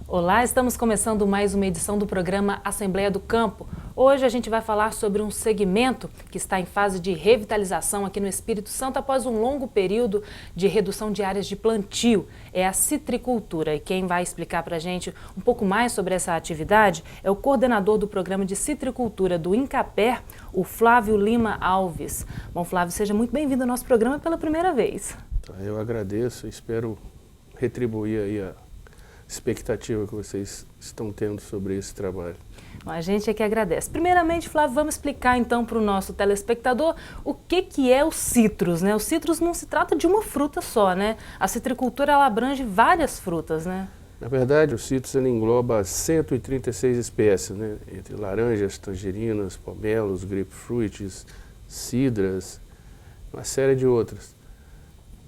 Olá, estamos começando mais uma edição do programa Assembleia do Campo. Hoje a gente vai falar sobre um segmento que está em fase de revitalização aqui no Espírito Santo após um longo período de redução de áreas de plantio. É a citricultura e quem vai explicar para a gente um pouco mais sobre essa atividade é o coordenador do programa de citricultura do INCAPER, o Flávio Lima Alves. Bom, Flávio, seja muito bem-vindo ao nosso programa pela primeira vez. Eu agradeço e espero retribuir aí a expectativa que vocês estão tendo sobre esse trabalho. A gente é que agradece. Primeiramente, Flávio, vamos explicar então para o nosso telespectador o que é o citrus, né? O citrus não se trata de uma fruta só, né? A citricultura ela abrange várias frutas, né? Na verdade, o citrus ele engloba 136 espécies, né? Entre laranjas, tangerinas, pomelos, grapefruits, cidras, uma série de outras.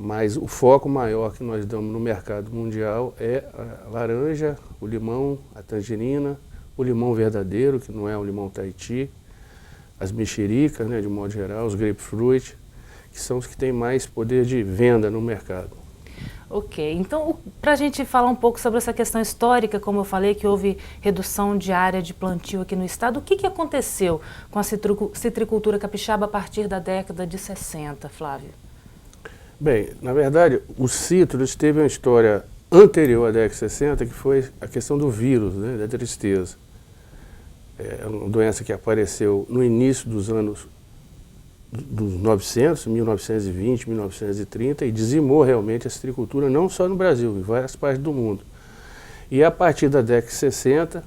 Mas o foco maior que nós damos no mercado mundial é a laranja, o limão, a tangerina, o limão verdadeiro, que não é o limão Tahiti, as mexericas, né, de modo geral, os grapefruit, que são os que têm mais poder de venda no mercado. Ok, então para a gente falar um pouco sobre essa questão histórica, como eu falei, que houve redução de área de plantio aqui no estado, o que aconteceu com a citricultura capixaba a partir da década de 60, Flávio? Bem, na verdade, o citrus teve uma história anterior à década de 60, que foi a questão do vírus, né, da tristeza. É uma doença que apareceu no início dos anos dos 900, 1920, 1930, e dizimou realmente a citricultura, não só no Brasil, em várias partes do mundo. E a partir da década de 60,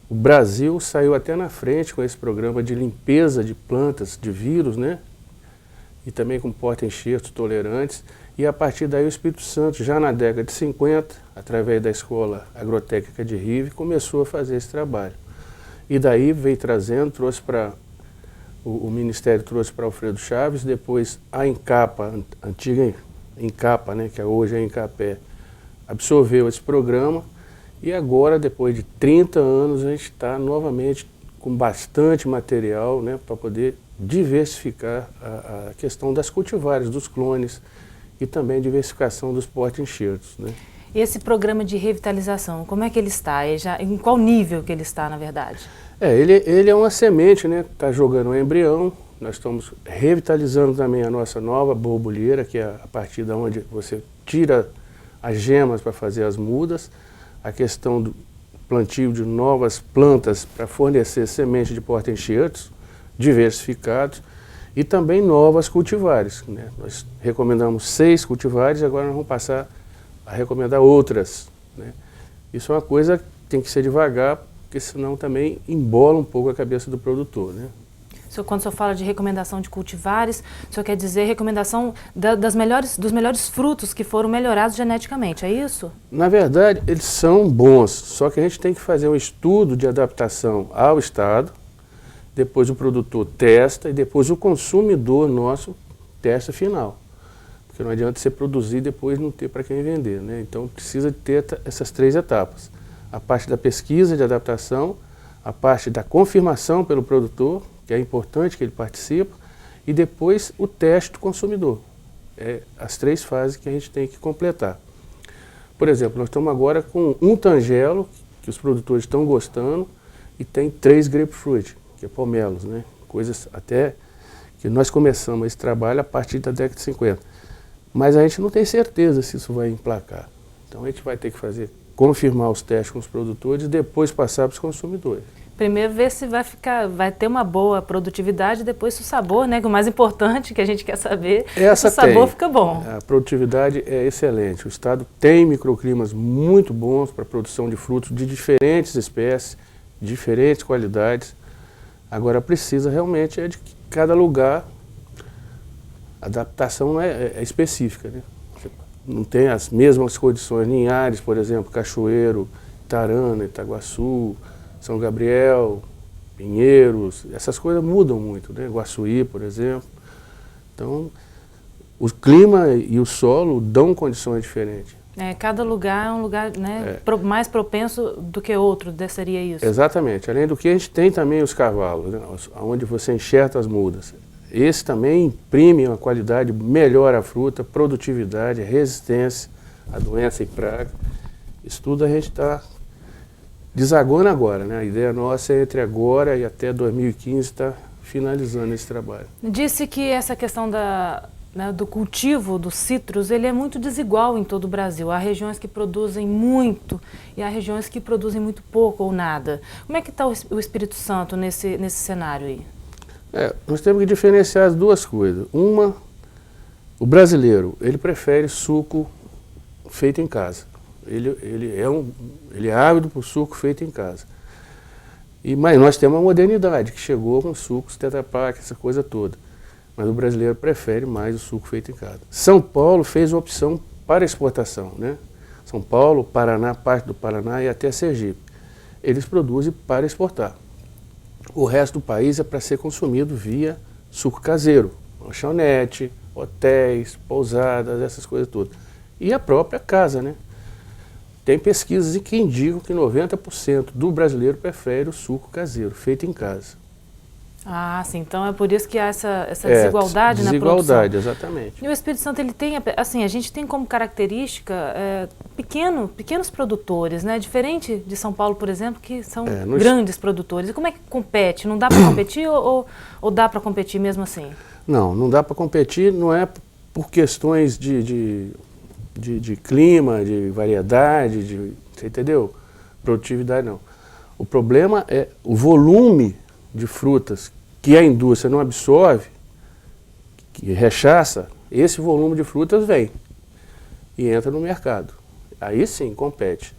o Brasil saiu até na frente com esse programa de limpeza de plantas de vírus, né? E também com porta-enxertos tolerantes, e a partir daí o Espírito Santo, já na década de 50, através da Escola Agrotécnica de Rive, começou a fazer esse trabalho. E daí veio trazendo, trouxe para, o Ministério trouxe para Alfredo Chaves, depois a Incapa, a antiga Incapa, né, que hoje é a Incapé, absorveu esse programa, e agora, depois de 30 anos, a gente está novamente com bastante material, né, para poder diversificar a questão das cultivares, dos clones e também diversificação dos porta-enxertos, né? Esse programa de revitalização, como é que ele está? Em qual nível que ele está, na verdade? Ele é uma semente, né? Está jogando um embrião, nós estamos revitalizando também a nossa nova borbulheira, que é a partir da onde você tira as gemas para fazer as mudas, a questão do plantio de novas plantas para fornecer semente de porta-enxertos, diversificados, e também novas cultivares, né? Nós recomendamos 6 cultivares, agora nós vamos passar a recomendar outras, né? Isso é uma coisa que tem que ser devagar, porque senão também embola um pouco a cabeça do produtor, né? Quando o senhor fala de recomendação de cultivares, o senhor quer dizer recomendação dos melhores frutos que foram melhorados geneticamente, é isso? Na verdade, eles são bons, só que a gente tem que fazer um estudo de adaptação ao estado, depois o produtor testa e depois o consumidor nosso testa final. Porque não adianta você produzir e depois não ter para quem vender, né? Então precisa ter essas 3 etapas. A parte da pesquisa de adaptação, a parte da confirmação pelo produtor, que é importante que ele participe, e depois o teste do consumidor. É as 3 fases que a gente tem que completar. Por exemplo, nós estamos agora com um tangelo, que os produtores estão gostando, e tem 3 grapefruit, que é pomelos, né? Coisas até que nós começamos esse trabalho a partir da década de 50. Mas a gente não tem certeza se isso vai emplacar. Então a gente vai ter que confirmar os testes com os produtores e depois passar para os consumidores. Primeiro ver se vai ter uma boa produtividade, depois se o sabor, né? Que é o mais importante que a gente quer saber, se o sabor fica bom. A produtividade é excelente. O estado tem microclimas muito bons para a produção de frutos de diferentes espécies, diferentes qualidades. Agora precisa realmente de que cada lugar, a adaptação é específica, né? Não tem as mesmas condições. Linhares, por exemplo, Cachoeiro, Itarana, Itaguaçu, São Gabriel, Pinheiros, essas coisas mudam muito, né? Guaçuí, por exemplo. Então, o clima e o solo dão condições diferentes. Cada lugar é um lugar, né, mais propenso do que outro, seria isso? Exatamente. Além do que, a gente tem também os cavalos, né, onde você enxerta as mudas. Esse também imprime uma qualidade, melhora a fruta, produtividade, resistência à doença e praga. Isso tudo a gente está desagona agora, né? A ideia nossa é entre agora e até 2015 estar finalizando esse trabalho. Disse que essa questão do cultivo dos citros, ele é muito desigual em todo o Brasil. Há regiões que produzem muito e há regiões que produzem muito pouco ou nada. Como é que está o Espírito Santo nesse cenário aí? Nós temos que diferenciar as duas coisas. Uma, o brasileiro, ele prefere suco feito em casa. Ele é ávido por suco feito em casa. Mas nós temos a modernidade, que chegou com sucos, Tetra Pak, essa coisa toda. Mas o brasileiro prefere mais o suco feito em casa. São Paulo fez uma opção para exportação, né? São Paulo, Paraná, parte do Paraná e até Sergipe. Eles produzem para exportar. O resto do país é para ser consumido via suco caseiro, lanchonete, hotéis, pousadas, essas coisas todas. E a própria casa, né? Tem pesquisas que indicam que 90% do brasileiro prefere o suco caseiro, feito em casa. Ah, sim. Então é por isso que há essa desigualdade na produção. Desigualdade, exatamente. E o Espírito Santo, ele tem, assim, a gente tem como característica pequenos produtores, né? Diferente de São Paulo, por exemplo, que são grandes produtores. E como é que compete? Não dá para competir ou dá para competir mesmo assim? Não dá para competir, não é por questões de clima, de variedade, você entendeu? Produtividade, não. O problema é o volume de frutas que a indústria não absorve, que rechaça, esse volume de frutas vem e entra no mercado. Aí sim compete,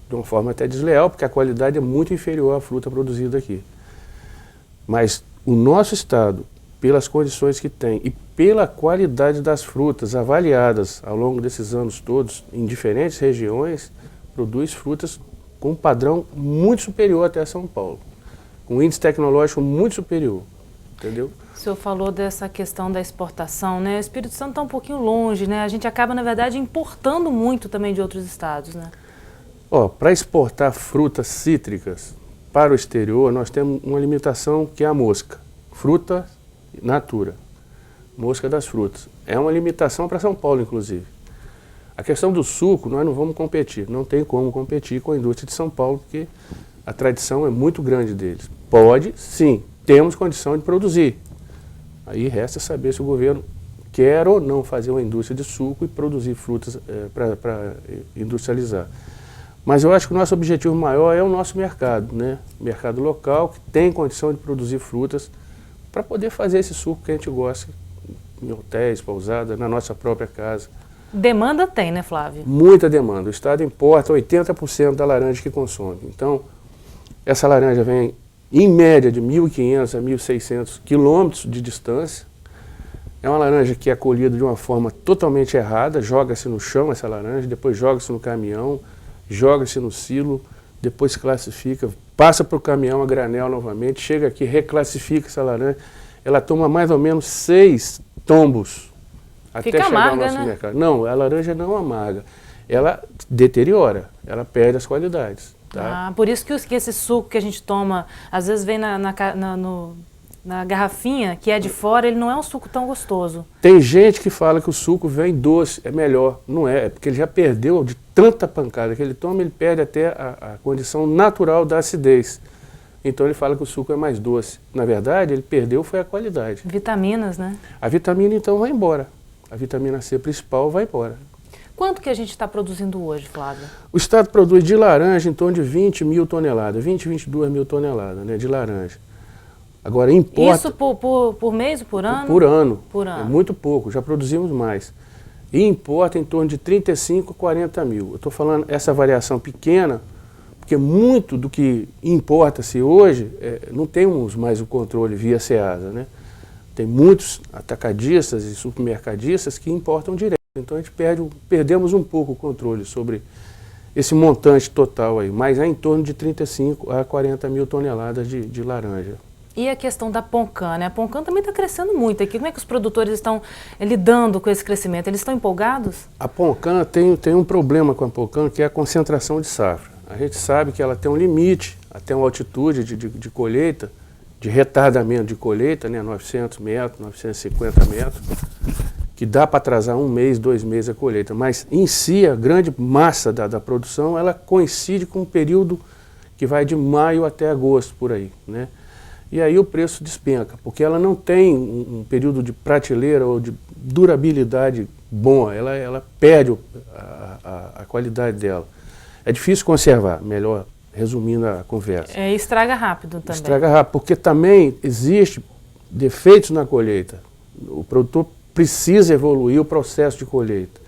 de uma forma até desleal, porque a qualidade é muito inferior à fruta produzida aqui. Mas o nosso estado, pelas condições que tem e pela qualidade das frutas avaliadas ao longo desses anos todos, em diferentes regiões, produz frutas com um padrão muito superior até a São Paulo, com um índice tecnológico muito superior, entendeu? O senhor falou dessa questão da exportação, né? O Espírito Santo está um pouquinho longe, né? A gente acaba, na verdade, importando muito também de outros estados, né? Para exportar frutas cítricas para o exterior, nós temos uma limitação que é a mosca. Fruta natura, mosca das frutas. É uma limitação para São Paulo, inclusive. A questão do suco, nós não vamos competir. Não tem como competir com a indústria de São Paulo, porque a tradição é muito grande deles. Pode, sim, temos condição de produzir. Aí resta saber se o governo quer ou não fazer uma indústria de suco e produzir frutas para industrializar. Mas eu acho que o nosso objetivo maior é o nosso mercado, né? Mercado local, que tem condição de produzir frutas para poder fazer esse suco que a gente gosta, em hotéis, pousadas, na nossa própria casa. Demanda tem, né, Flávio? Muita demanda. O Estado importa 80% da laranja que consome. Então, essa laranja vem, em média, de 1.500 a 1.600 quilômetros de distância. É uma laranja que é colhida de uma forma totalmente errada. Joga-se no chão essa laranja, depois joga-se no caminhão, joga-se no silo, depois classifica, passa para o caminhão a granel novamente, chega aqui, reclassifica essa laranja. Ela toma mais ou menos 6 tombos até Fica chegar amarga, ao nosso né? mercado. Não, a laranja não amarga. Ela deteriora, ela perde as qualidades. Tá? Por isso que esse suco que a gente toma, às vezes vem na garrafinha, que é de fora, ele não é um suco tão gostoso. Tem gente que fala que o suco vem doce, é melhor. Não é porque ele já perdeu de tanta pancada que ele toma, ele perde até a condição natural da acidez. Então ele fala que o suco é mais doce. Na verdade, ele perdeu foi a qualidade. Vitaminas, né? A vitamina então vai embora. A vitamina C principal vai embora. Quanto que a gente está produzindo hoje, Flávio? O Estado produz de laranja em torno de 20 mil toneladas, 22 mil toneladas, né, de laranja. Agora importa... Isso por mês ou por ano? Por ano. Por ano. É muito pouco, já produzimos mais. E importa em torno de 35 a 40 mil. Eu estou falando essa variação pequena, porque muito do que importa-se hoje, não temos mais o controle via SEASA, né? Tem muitos atacadistas e supermercadistas que importam direto. Então a gente perdemos um pouco o controle sobre esse montante total aí, mas é em torno de 35 a 40 mil toneladas de laranja. E a questão da Poncã, né? A Poncã também está crescendo muito aqui. Como é que os produtores estão lidando com esse crescimento? Eles estão empolgados? A Poncã tem um problema com a Poncã, que é a concentração de safra. A gente sabe que ela tem um limite, até uma altitude de colheita, de retardamento de colheita, né? 900 metros, 950 metros, que dá para atrasar 1 mês, 2 meses a colheita. Mas em si, a grande massa da produção, ela coincide com um período que vai de maio até agosto, por aí, né? E aí o preço despenca, porque ela não tem um período de prateleira ou de durabilidade bom, ela perde a qualidade dela. É difícil conservar, melhor resumindo a conversa. Estraga rápido também. Estraga rápido, porque também existe defeitos na colheita. O produtor precisa evoluir o processo de colheita,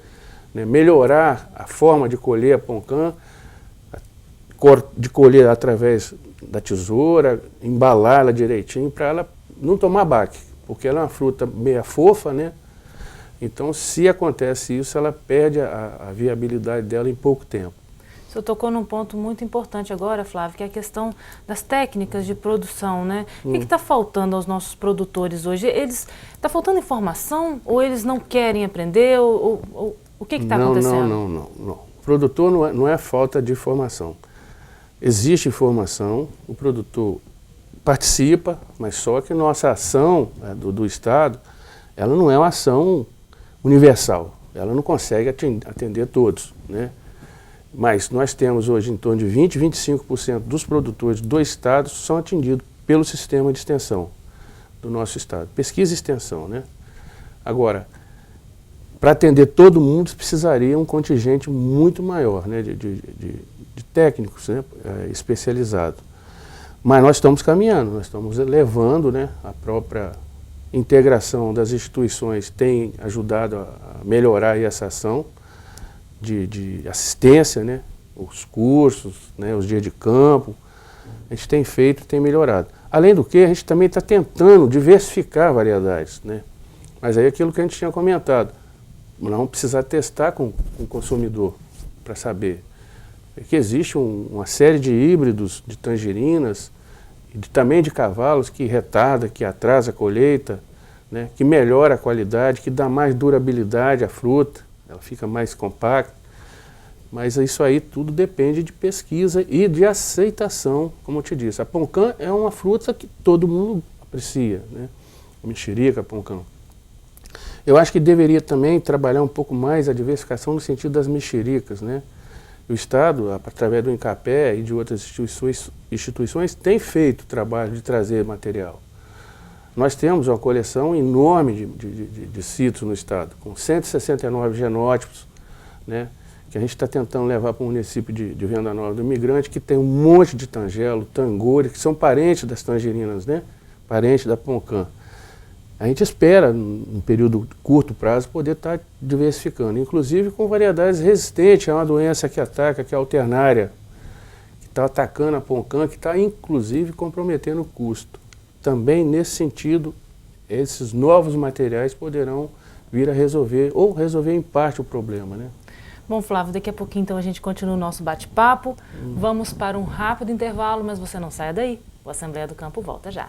né? Melhorar a forma de colher a Poncã, de colher através da tesoura, embalá-la direitinho para ela não tomar baque, porque ela é uma fruta meia fofa, né? Então, se acontece isso, ela perde a viabilidade dela em pouco tempo. O senhor tocou num ponto muito importante agora, Flávio, que é a questão das técnicas de produção, né? O que está faltando aos nossos produtores hoje? Está faltando informação ou eles não querem aprender? Ou o que está acontecendo? Não. O produtor não é falta de informação. Existe informação, o produtor participa, mas só que nossa ação do Estado, ela não é uma ação universal, ela não consegue atender todos, né? Mas nós temos hoje em torno de 20, 25% dos produtores do Estado são atendidos pelo sistema de extensão do nosso Estado, pesquisa e extensão, né? Agora, para atender todo mundo, precisaria um contingente muito maior, né, de técnicos, né, especializados. Mas nós estamos caminhando, nós estamos levando, né, a própria integração das instituições tem ajudado a melhorar essa ação de assistência, né, os cursos, né, os dias de campo. A gente tem feito, tem melhorado. Além do que, a gente também está tentando diversificar variedades, né? Mas aí aquilo que a gente tinha comentado, nós vamos precisar testar com o consumidor para saber que existe uma série de híbridos de tangerinas e também de cavalos que retarda, que atrasa a colheita, né, que melhora a qualidade, que dá mais durabilidade à fruta, ela fica mais compacta. Mas isso aí tudo depende de pesquisa e de aceitação, como eu te disse. A Poncã é uma fruta que todo mundo aprecia, né? A mexerica, a Poncã. Eu acho que deveria também trabalhar um pouco mais a diversificação no sentido das mexericas, né? O Estado, através do Incapé e de outras instituições, tem feito trabalho de trazer material. Nós temos uma coleção enorme de citros no Estado, com 169 genótipos, né? Que a gente está tentando levar para o município de Venda Nova do Imigrante, que tem um monte de tangelo, tangore, que são parentes das tangerinas, né? Parentes da Poncã. A gente espera, num período de curto prazo, poder estar diversificando, inclusive com variedades resistentes a uma doença que ataca, que é a alternária, que está atacando a Poncã, que está inclusive comprometendo o custo. Também nesse sentido, esses novos materiais poderão vir a resolver, ou resolver em parte o problema, né? Bom, Flávio, daqui a pouquinho então a gente continua o nosso bate-papo. Vamos para um rápido intervalo, mas você não saia daí. O Assembleia do Campo volta já.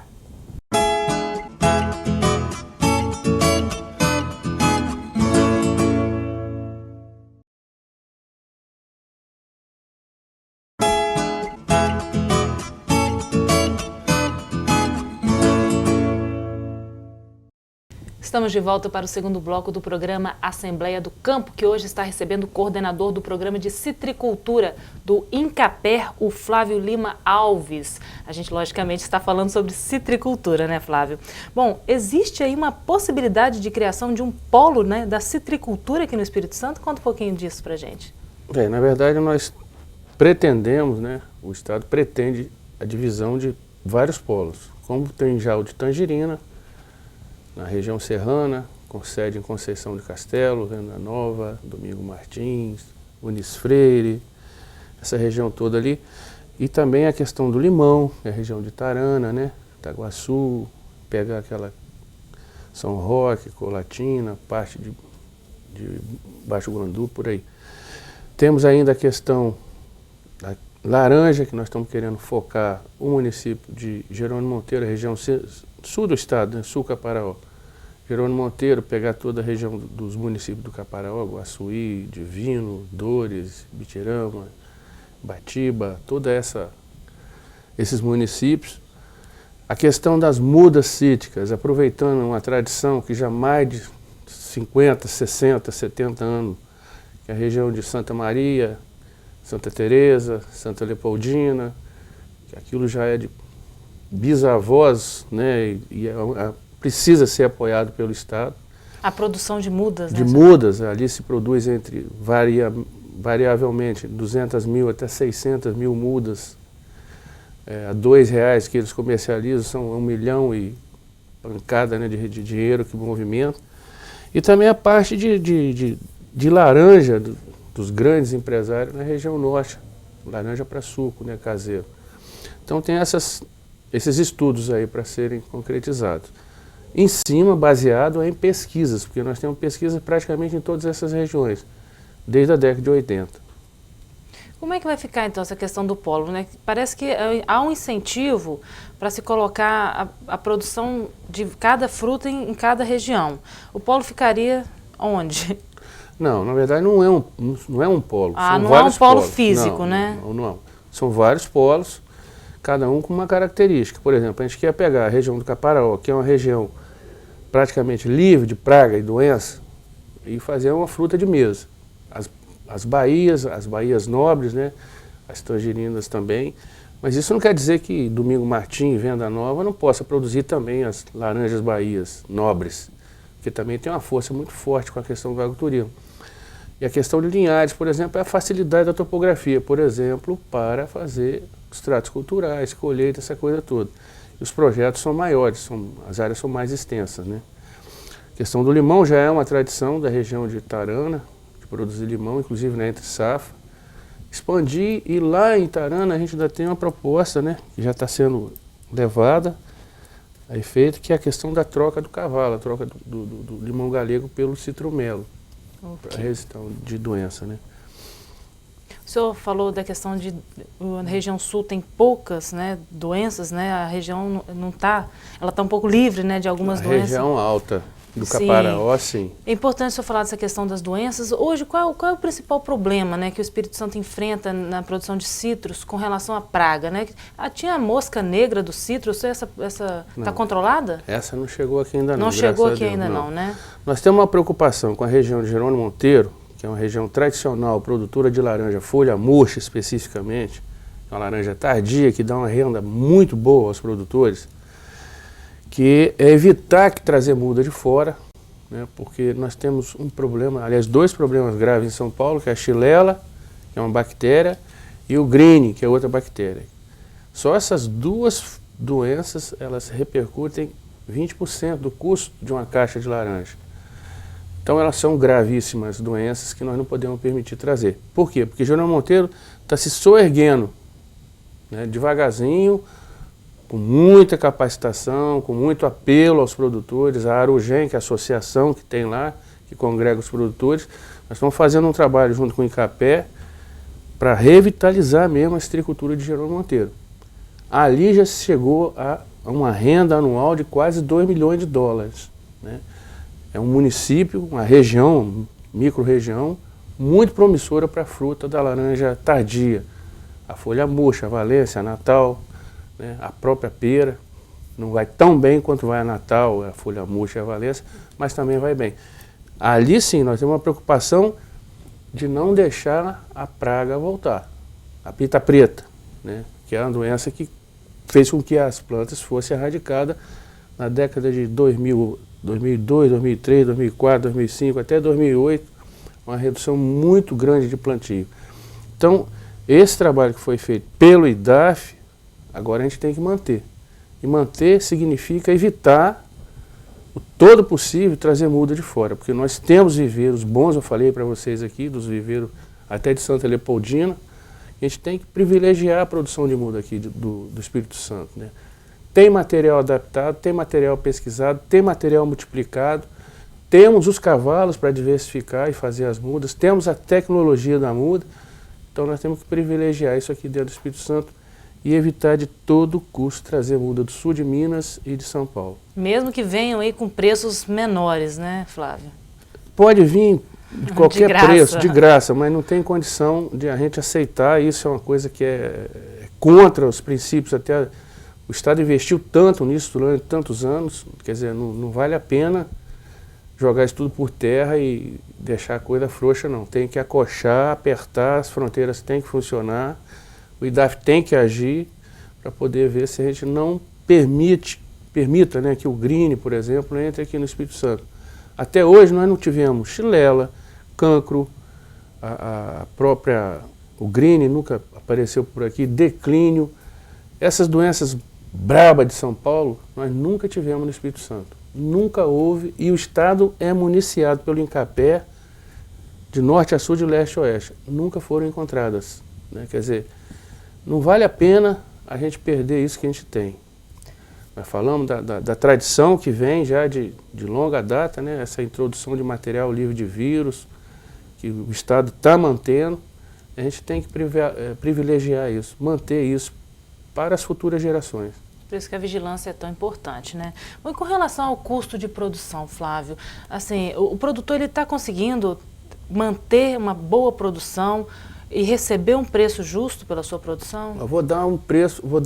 Estamos de volta para o segundo bloco do programa Assembleia do Campo, que hoje está recebendo o coordenador do programa de citricultura do Incapé, o Flávio Lima Alves. A gente, logicamente, está falando sobre citricultura, né, Flávio? Bom, existe aí uma possibilidade de criação de um polo, né, da citricultura aqui no Espírito Santo? Conta um pouquinho disso para a gente. Bem, na verdade, nós pretendemos, né, o Estado pretende a divisão de vários polos, como tem já o de Tangerina, na região serrana, com sede em Conceição de Castelo, Venda Nova, Domingo Martins, Unis Freire, essa região toda ali. E também a questão do limão, a região de Tarana, né, Itaguaçu, pega aquela São Roque, Colatina, parte de Baixo Guandu, por aí. Temos ainda a questão da laranja, que nós estamos querendo focar o município de Jerônimo Monteiro, a região sul do estado, né, Sul Caparaó. Jerônimo Monteiro, pegar toda a região dos municípios do Caparaó, Guaçuí, Divino, Dores, Bitirama, Batiba, toda esses municípios. A questão das mudas cítricas, aproveitando uma tradição que já há mais de 50, 60, 70 anos, que é a região de Santa Maria, Santa Teresa, Santa Leopoldina, aquilo já é de bisavós, né, precisa ser apoiado pelo Estado. A produção de mudas, né? De mudas, ali se produz variavelmente 200 mil até 600 mil mudas a R$2 que eles comercializam, são 1 milhão e pancada, né, de dinheiro que movimenta. E também a parte de laranja dos grandes empresários na região norte, laranja para suco, né, caseiro. Então tem esses estudos aí para serem concretizados. Em cima, baseado em pesquisas, porque nós temos pesquisas praticamente em todas essas regiões, desde a década de 80. Como é que vai ficar então essa questão do polo, né? Parece que há um incentivo para se colocar a produção de cada fruta em cada região. O polo ficaria onde? Não, na verdade não é um polo. Ah, são não é um polo polos. físico, não, né? Não. São vários polos, cada um com uma característica. Por exemplo, a gente quer pegar a região do Caparaó, que é uma região praticamente livre de praga e doença, e fazer uma fruta de mesa. As baías nobres, né? As tangerinas também. Mas isso não quer dizer que Domingo Martim, Venda Nova, não possa produzir também as laranjas baías nobres, que também tem uma força muito forte com a questão do agroturismo. E a questão de Linhares, por exemplo, é a facilidade da topografia, por exemplo, para fazer extratos culturais, colheita, essa coisa toda. E os projetos são maiores, as áreas são mais extensas, né? A questão do limão já é uma tradição da região de Itarana, de produzir limão, inclusive na entre safra. Expandir, e lá em Itarana a gente ainda tem uma proposta, né, que já está sendo levada a efeito, que é a questão da troca do cavalo, a troca do limão galego pelo citromelo, para resistência de doença, né? O senhor falou da questão de a região sul tem poucas, né, doenças, né? A região não está, ela está um pouco livre, né, de algumas doenças. A região alta do Caparaó, sim. É importante o senhor falar dessa questão das doenças. Hoje, qual é o principal problema, né, que o Espírito Santo enfrenta na produção de citros com relação à praga, né? Tinha a mosca negra do citros, essa está controlada? Essa não chegou aqui ainda não. Não chegou aqui ainda não, né? Nós temos uma preocupação com a região de Jerônimo Monteiro, que é uma região tradicional, produtora de laranja folha murcha especificamente, uma laranja tardia que dá uma renda muito boa aos produtores, que é evitar trazer muda de fora, né, porque nós temos um problema, aliás, 2 problemas graves em São Paulo, que é a Xylella, que é uma bactéria, e o Green, que é outra bactéria. Só essas 2 doenças, elas repercutem 20% do custo de uma caixa de laranja. Então elas são gravíssimas doenças que nós não podemos permitir trazer. Por quê? Porque Jerônimo Monteiro está se soerguendo, né, devagarzinho, com muita capacitação, com muito apelo aos produtores, a Arugem, que é a associação que tem lá, que congrega os produtores. Nós estamos fazendo um trabalho junto com o ICAPé para revitalizar mesmo a citricultura de Jerônimo Monteiro. Ali já se chegou a uma renda anual de quase $2 milhões, né? É um município, uma região, micro-região, muito promissora para a fruta da laranja tardia. A folha murcha, a Valência, a Natal, né, a própria pera, não vai tão bem quanto vai a Natal, a folha murcha e a Valência, mas também vai bem. Ali sim, nós temos uma preocupação de não deixar a praga voltar. A pita preta, né, que é uma doença que fez com que as plantas fossem erradicadas na década de 2002, 2003, 2004, 2005, até 2008, uma redução muito grande de plantio. Então, esse trabalho que foi feito pelo IDAF, agora a gente tem que manter. E manter significa evitar o todo possível trazer muda de fora, porque nós temos viveiros bons, eu falei para vocês aqui, dos viveiros até de Santa Leopoldina, a gente tem que privilegiar a produção de muda aqui do Espírito Santo, né? Tem material adaptado, tem material pesquisado, tem material multiplicado, temos os cavalos para diversificar e fazer as mudas, temos a tecnologia da muda, então nós temos que privilegiar isso aqui dentro do Espírito Santo e evitar de todo custo trazer muda do sul de Minas e de São Paulo. Mesmo que venham aí com preços menores, né, Flávio? Pode vir de qualquer preço, de graça, mas não tem condição de a gente aceitar, isso é uma coisa que é contra os princípios, até o Estado investiu tanto nisso durante tantos anos, quer dizer, não vale a pena jogar isso tudo por terra e deixar a coisa frouxa, não. Tem que acochar, apertar, as fronteiras têm que funcionar, o IDAF tem que agir, para poder ver se a gente não permita, né, que o green, por exemplo, entre aqui no Espírito Santo. Até hoje nós não tivemos xilela, cancro, o green nunca apareceu por aqui, declínio. Essas doenças brabas de São Paulo, nós nunca tivemos no Espírito Santo. Nunca houve, e o estado é municiado pelo INCAPé, de norte a sul, de leste a oeste. Nunca foram encontradas, né? Quer dizer, não vale a pena a gente perder isso que a gente tem. Nós falamos da tradição que vem já de longa data, né? Essa introdução de material livre de vírus, que o estado está mantendo. A gente tem que privilegiar isso, manter isso para as futuras gerações. Por isso que a vigilância é tão importante, né? Mas com relação ao custo de produção, Flávio, assim, o produtor ele está conseguindo manter uma boa produção e receber um preço justo pela sua produção? Eu vou dar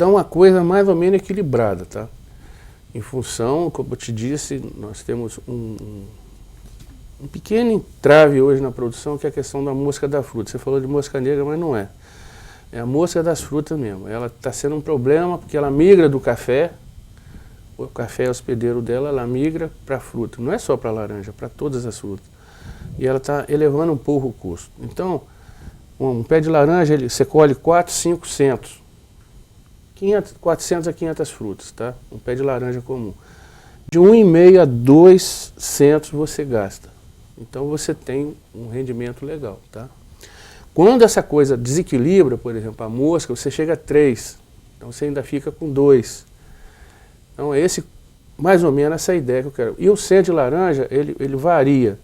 uma coisa mais ou menos equilibrada, tá? Em função, como eu te disse, nós temos um pequeno entrave hoje na produção, que é a questão da mosca da fruta. Você falou de mosca negra, mas não é. É a mosca das frutas mesmo. Ela está sendo um problema porque ela migra do café, o café é hospedeiro dela, ela migra para a fruta. Não é só para a laranja, para todas as frutas. E ela está elevando um pouco o custo. Então, um pé de laranja, você colhe 4, 5 centos. 400 a 500 frutas, tá? Um pé de laranja comum. De 1,5 a 2 centos você gasta. Então você tem um rendimento legal, tá? Quando essa coisa desequilibra, por exemplo, a mosca, você chega a 3. Então você ainda fica com 2. Então é mais ou menos essa ideia que eu quero. E o centro de laranja, ele varia.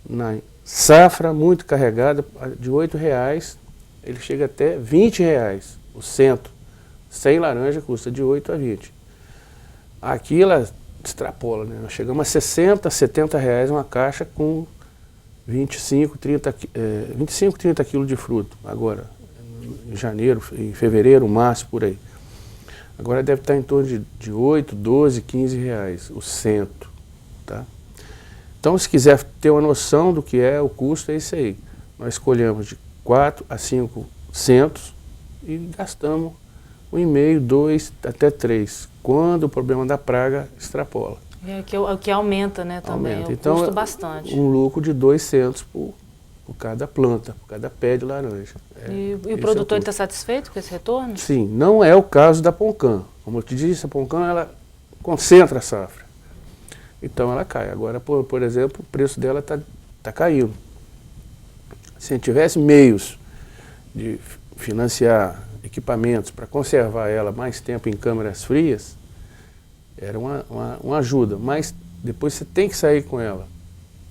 Na safra muito carregada, de R$8, ele chega até R$20 o cento. 100 laranja custa de 8 a 20. Aqui ela extrapola, né? Nós chegamos a 60, 70 reais uma caixa com 25, 30 quilos de fruto. Agora, em janeiro, em fevereiro, março, por aí. Agora deve estar em torno de 8, 12, 15 reais o cento, tá? Então, se quiser ter uma noção do que é o custo, é isso aí. Nós escolhemos de 4 a 5 centos e gastamos 1,5, 2, até 3, quando o problema da praga extrapola. É o que aumenta, né, também, aumenta. O então, custo bastante. Um lucro de 2 centos por cada planta, por cada pé de laranja. E o produtor está satisfeito com esse retorno? Sim, não é o caso da Poncã. Como eu te disse, a Poncã ela concentra a safra. Então ela cai. Agora, por exemplo, o preço dela está caindo. Se a gente tivesse meios de financiar equipamentos para conservar ela mais tempo em câmaras frias, era uma ajuda. Mas depois você tem que sair com ela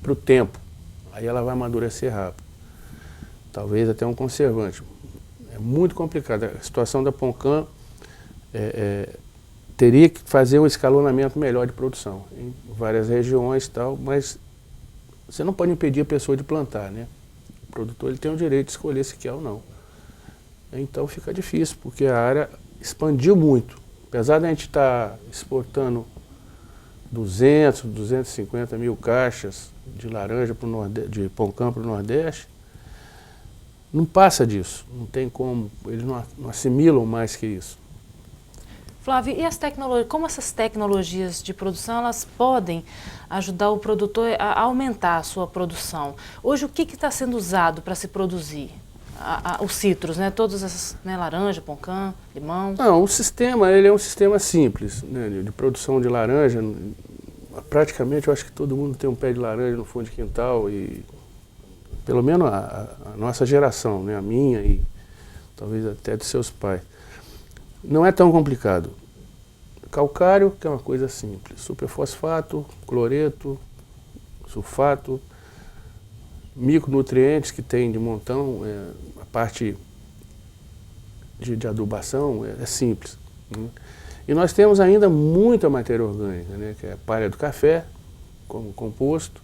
para o tempo. Aí ela vai amadurecer rápido. Talvez até um conservante. É muito complicado. A situação da Poncã teria que fazer um escalonamento melhor de produção em várias regiões e tal, mas você não pode impedir a pessoa de plantar, né? O produtor ele tem o direito de escolher se quer ou não. Então fica difícil, porque a área expandiu muito. Apesar de a gente estar exportando 200, 250 mil caixas de laranja para o Nordeste, de Poncã para o Nordeste, não passa disso. Não tem como, eles não assimilam mais que isso. Flávio, e as tecnologias, como essas tecnologias de produção, elas podem ajudar o produtor a aumentar a sua produção? Hoje, o que está sendo usado para se produzir? Os citros, né? Todas essas, né? Laranja, poncã, limão. Não, o sistema, ele é um sistema simples, né? De produção de laranja. Praticamente, eu acho que todo mundo tem um pé de laranja no fundo de quintal e pelo menos a nossa geração, né? A minha e talvez até dos seus pais. Não é tão complicado. Calcário, que é uma coisa simples. Superfosfato, cloreto, sulfato, micronutrientes que tem de montão, a parte de adubação é simples. Né? E nós temos ainda muita matéria orgânica, né? Que é a palha do café, como composto,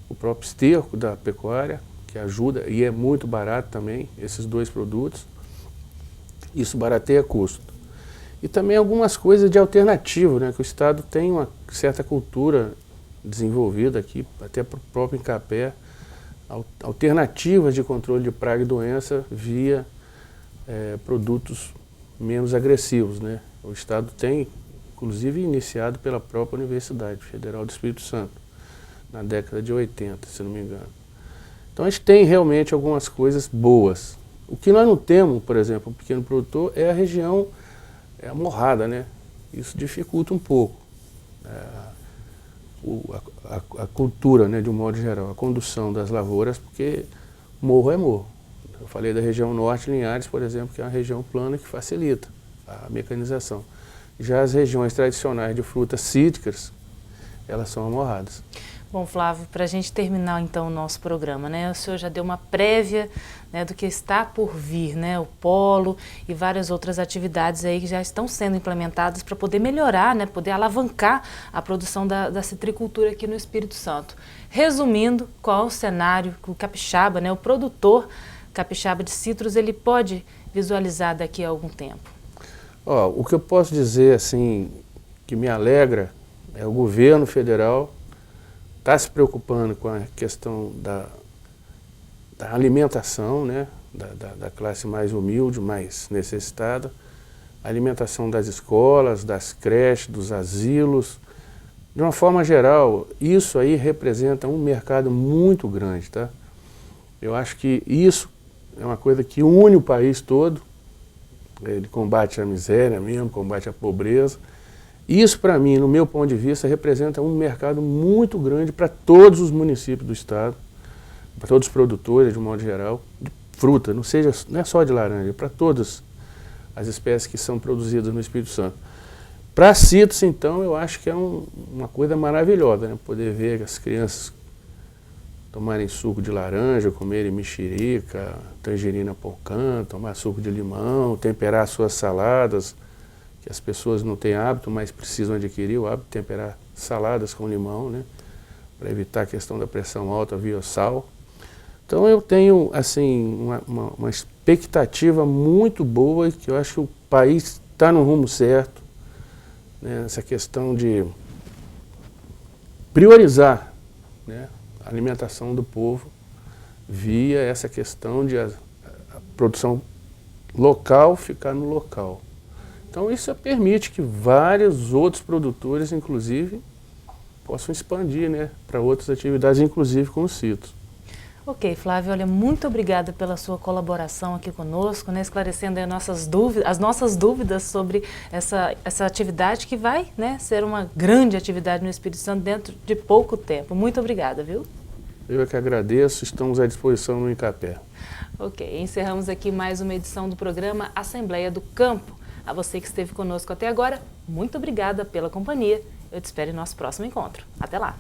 o próprio esterco da pecuária, que ajuda, e é muito barato também, esses dois produtos. Isso barateia custo. E também algumas coisas de alternativo, né? Que o Estado tem uma certa cultura desenvolvida aqui, até para o próprio INCAPé, alternativas de controle de praga e doença via produtos menos agressivos, né? O Estado tem, inclusive, iniciado pela própria Universidade Federal do Espírito Santo, na década de 80, se não me engano. Então a gente tem realmente algumas coisas boas. O que nós não temos, por exemplo, um pequeno produtor, é a região amorrada, né? Isso dificulta um pouco a cultura, né, de um modo geral, a condução das lavouras, porque morro é morro. Eu falei da região norte, Linhares, por exemplo, que é uma região plana que facilita a mecanização. Já as regiões tradicionais de frutas cítricas, elas são amorradas. Bom, Flávio, para a gente terminar então o nosso programa, né? O senhor já deu uma prévia, né, do que está por vir, né? O polo e várias outras atividades aí que já estão sendo implementadas para poder melhorar, né? Poder alavancar a produção da citricultura aqui no Espírito Santo. Resumindo, qual é o cenário que o capixaba, né, o produtor capixaba de citros, ele pode visualizar daqui a algum tempo? O que eu posso dizer, assim, que me alegra é o governo federal está se preocupando com a questão da alimentação, né, da classe mais humilde, mais necessitada, a alimentação das escolas, das creches, dos asilos. De uma forma geral, isso aí representa um mercado muito grande, tá? Eu acho que isso é uma coisa que une o país todo. Ele combate a miséria mesmo, combate a pobreza. Isso, para mim, no meu ponto de vista, representa um mercado muito grande para todos os municípios do estado, para todos os produtores, de um modo geral, de fruta, não é só de laranja, para todas as espécies que são produzidas no Espírito Santo. Para citros, então, eu acho que é uma coisa maravilhosa, né? Poder ver as crianças tomarem suco de laranja, comerem mexerica, tangerina pocã, tomar suco de limão, temperar suas saladas, que as pessoas não têm hábito, mas precisam adquirir o hábito de temperar saladas com limão, né, para evitar a questão da pressão alta via sal. Então eu tenho, assim, uma expectativa muito boa, que eu acho que o país está no rumo certo, né, essa questão de priorizar, né, a alimentação do povo via essa questão de a produção local ficar no local. Então isso permite que vários outros produtores, inclusive, possam expandir, né, para outras atividades, inclusive com os citros. Ok, Flávio, olha, muito obrigada pela sua colaboração aqui conosco, né, esclarecendo aí as nossas dúvidas sobre essa atividade que vai, né, ser uma grande atividade no Espírito Santo dentro de pouco tempo. Muito obrigada, viu? Eu é que agradeço, estamos à disposição no Incapé. Ok, encerramos aqui mais uma edição do programa Assembleia do Campo. A você que esteve conosco até agora, muito obrigada pela companhia. Eu te espero em nosso próximo encontro. Até lá!